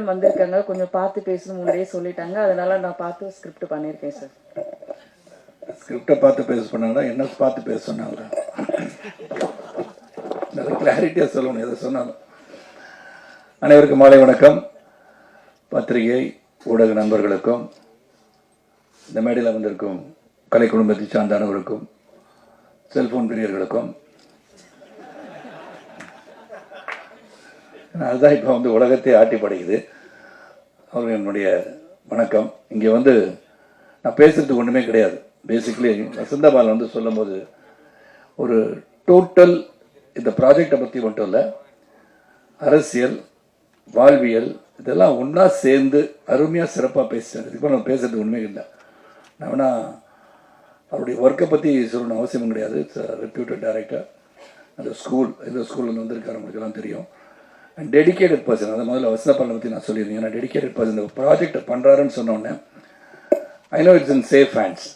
Madam வந்திருக்காங்க, கொஞ்சம் பார்த்து பேசணும் முன்னாடியே சொல்லிட்டாங்க. அதனால நான் பார்த்து ஸ்கிரிப்ட் பண்ணியிருக்கேன் சார். ஸ்கிரிப்டை பார்த்து பேச சொன்னாங்களா, என்ன பார்த்து பேச சொன்னாங்களா? நல்ல கிளாரிட்டியாக சொல்லணும் எதை சொன்னாலும். அனைவருக்கும் மாலை வணக்கம். பத்திரிகை ஊடக நண்பர்களுக்கும் இந்த மேடையில் வந்திருக்கும் கலை குடும்பத்தை சார்ந்தவர்களுக்கும் செல்போன் பிரியர்களுக்கும், அதுதான் இப்போ வந்து உலகத்தை ஆட்டி படைக்குது, அவர்கள் என்னுடைய வணக்கம். இங்கே வந்து நான் பேசுறதுக்கு ஒன்றுமே கிடையாது. பேசிக்கலி வசந்தபாலன் வந்து சொல்லும் போது ஒரு டோட்டல் இந்த ப்ராஜெக்டை பற்றி மட்டும் இல்லை, அரசியல் வாழ்வியல் இதெல்லாம் ஒன்றா சேர்ந்து அருமையாக சிறப்பாக பேசிட்டார். இதுக்கு நம்ம பேசுறது ஒன்றுமே இல்லை. நான் வேணா அவருடைய ஒர்க்கை பற்றி சொல்லணும் அவசியமும் கிடையாது. It's reputed director. அந்த இந்த ஸ்கூலில் வந்திருக்காரு, உங்களுக்கெல்லாம் தெரியும். And dedicated person. அதை முதல்ல வசந்தபாலனை பற்றி நான் சொல்லியிருந்தேன். ஏன்னா டெடிக்கேட்டட் பர்சன் இந்த ப்ராஜெக்டை பண்ணுறாருன்னு சொன்னோடனே I know it's in safe hands.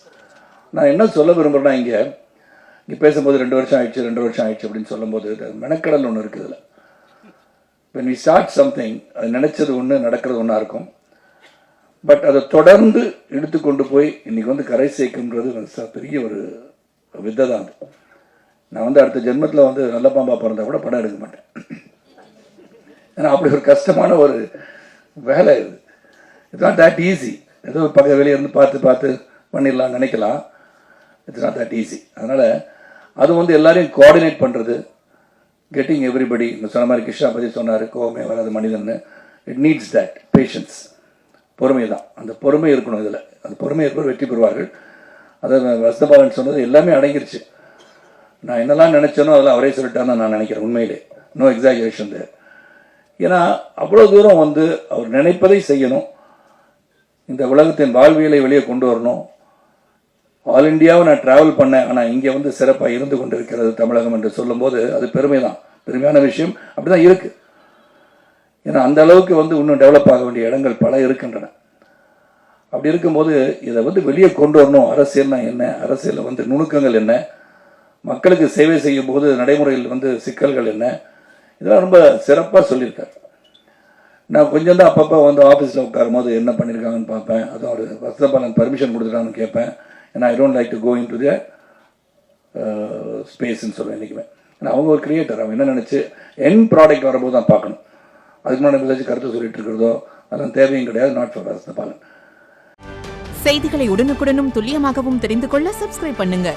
நான் என்ன சொல்ல விரும்புகிறேன்னா, இங்கே பேசும்போது 2 வருஷம் ஆயிடுச்சு அப்படின்னு சொல்லும்போது மெனக்கடல் ஒன்று இருக்குது. இதில் when we start something, அது நினைச்சது ஒன்று நடக்கிறது ஒன்றா இருக்கும். பட் அதை தொடர்ந்து எடுத்து கொண்டு போய் இன்னைக்கு வந்து கரை சேர்க்குன்றது பெரிய ஒரு வித்தை தான். நான் வந்து அடுத்த ஜென்மத்தில் வந்து நல்ல பாம்பா பிறந்தா கூட படம் எடுக்க மாட்டேன். ஏன்னா அப்படி ஒரு கஷ்டமான ஒரு வேலை இது. It's not that easy. ஏதோ பக்க வெளியே இருந்து பார்த்து பண்ணிடலாம் நினைக்கலாம். It's not that easy. அதனால் அது வந்து எல்லாரையும் கோஆர்டினேட் பண்ணுறது, கெட்டிங் எவ்ரிபடி. சொன்ன மாதிரி கிருஷ்ணா பற்றி சொன்னார், கோவமே வராது மனிதன்னு. இட் நீட்ஸ் தட் பேஷன்ஸ், பொறுமை தான். அந்த பொறுமை இருக்கணும். இதில் அந்த பொறுமை இருப்பவர் வெற்றி பெறுவார்கள். அதை வசந்தபாலன் சொன்னது எல்லாமே அடங்கிருச்சு. நான் என்னெல்லாம் நினச்சேனோ அதெல்லாம் அவரே சொல்லிட்டான்னு நான் நினைக்கிறேன். உண்மையிலே நோ எக்ஸாஜரேஷன் தேர். ஏன்னா அவ்வளோ தூரம் வந்து அவர் நினைப்பதை செய்யணும். இந்த உலகத்தின் வாழ்வியலை வெளியே கொண்டு வரணும். ஆல் இண்டியாவை நான் ட்ராவல் பண்ணேன், ஆனால் இங்கே வந்து சிறப்பாக இருந்து கொண்டு இருக்கிறது தமிழகம் என்று சொல்லும்போது அது பெருமை தான். பெருமையான விஷயம். அப்படி தான் இருக்குது. ஏன்னா அந்த அளவுக்கு வந்து இன்னும் டெவலப் ஆக வேண்டிய இடங்கள் பல இருக்கின்றன. அப்படி இருக்கும்போது இதை வந்து வெளியே கொண்டு வரணும். அரசியல்னா என்ன, அரசியலில் வந்து நுணுக்கங்கள் என்ன, மக்களுக்கு சேவை செய்யும் போது நடைமுறையில் வந்து சிக்கல்கள் என்ன, இதெல்லாம் ரொம்ப சிறப்பாக சொல்லியிருக்காரு. நான் கொஞ்சம் தான் அப்பப்போ வந்து ஆஃபீஸில் உட்காரும் போது என்ன பண்ணியிருக்காங்கன்னு பார்ப்பேன். அதுவும் ஒரு வசந்தபாலன் பர்மிஷன் கொடுத்துட்டான்னு கேட்பேன். ஏன்னா I don't like to go in to the ஸ்பேஸ்ன்னு சொல்லுவேன் என்றைக்குமே. ஏன்னா அவங்க ஒரு கிரியேட்டர். அவங்க என்ன நினச்சி என் ப்ராடக்ட் வரும்போது தான் பார்க்கணும். அதுக்கு முன்னாடி ஏதாச்சும் கருத்து சொல்லிட்டு இருக்கிறதோ அதெல்லாம் தேவையும் கிடையாது. Not for Vasanthabalan. செய்திகளை உடனுக்குடனும் துல்லியமாகவும் தெரிந்து கொள்ள சப்ஸ்கிரைப் பண்ணுங்க.